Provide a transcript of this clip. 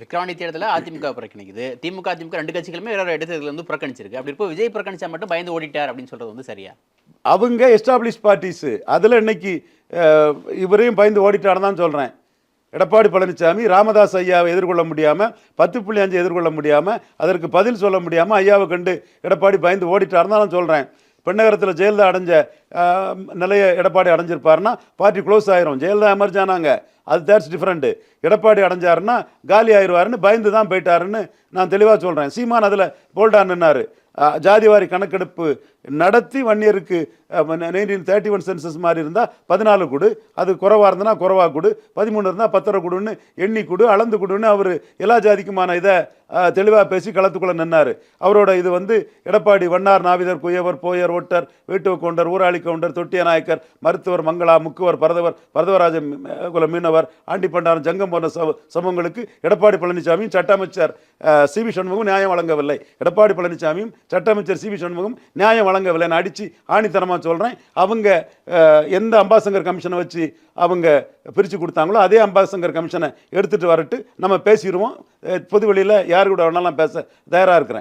விக்கிரவாண்டி தேர்தலில் அதிமுக புறக்கணிக்குது, திமுக அதிமுக ரெண்டு கட்சிகளுமே வேற இடத்துல வந்து புறக்கணிச்சிருக்கு. அப்படி இருப்போ விஜய் புறக்கணிச்சா மட்டும் பயந்து ஓடிட்டார் அப்படின்னு சொல்றது வந்து சரியா? அவங்க எஸ்டாப்ளிஷ் பார்ட்டிஸு அதில் இன்னைக்கு இவரையும் பயந்து ஓடிட்டாருன்னு தான் சொல்கிறேன். எடப்பாடி பழனிசாமி ராமதாஸ் ஐயாவை எதிர்கொள்ள முடியாமல் 10.5 எதிர்கொள்ள முடியாமல் அதற்கு பதில் சொல்ல முடியாமல் ஐயாவை கண்டு எடப்பாடி பயந்து ஓடிட்டாருன்னு தான் நான் சொல்கிறேன். பெண்ணகரத்தில் ஜெயலலிதா அடைஞ்ச நிலையை எடப்பாடி அடைஞ்சிருப்பாருன்னா பார்ட்டி க்ளோஸ் ஆயிரும். ஜெயலலிதா எமர்ஜ் ஆனாங்க, அது தேட்ஸ் டிஃப்ரெண்ட்டு. எடப்பாடி அடைஞ்சாருன்னா காலி ஆயிடுவாருன்னு பயந்து தான் போயிட்டாருன்னு நான் தெளிவாக சொல்கிறேன். சீமான் அதில் போல்டாக நின்னார். ஜாதிவாரி கணக்கெடுப்பு நடத்தி வன்னியருக்கு 1931 சென்சஸ் மாதிரி இருந்தால் 14 கொடு, அது குறைவாக இருந்ததுன்னா குறைவாக கொடு, 13 இருந்தால் 10 கொடுன்னு எண்ணி கொடு, அளந்து கொடுன்னு அவர் எல்லா ஜாதிக்குமான இதை தெளிவாக பேசி களத்துக்குள்ளே நின்னார். அவரோட இது வந்து Edappadi வண்ணார் நாவிதர் குயவர் Boer ஒட்டர் வேட்டுவ counter Urali counter தொட்டிய நாயக்கர் மருத்துவர் மங்களா முக்குவர் பரதவராஜ குல மீனவர் ஆண்டி பண்டாரம் ஜங்கம் போன்ற சமூகங்களுக்கு எடப்பாடி பழனிசாமியும் சட்ட அமைச்சர் சி.வி. சண்முகம் நியாயம் வழங்கவில்லை. எடப்பாடி பழனிசாமியும் சட்ட அமைச்சர் சி.வி. சண்முகம் நியாயம் வழங்கவில்லை. நான் அடித்து ஆணித்தரமாக சொல்கிறேன். அவங்க எந்த அம்பாசங்கர் கமிஷனை வச்சு அவங்க பிரித்து கொடுத்தாங்களோ அதே அம்பாசங்கர் கமிஷனை எடுத்துகிட்டு வரட்டு, நம்ம பேசிடுவோம். பொது வெளியில் யாரு கூட வேணாலும் பேச தயாராக இருக்கிறேன்.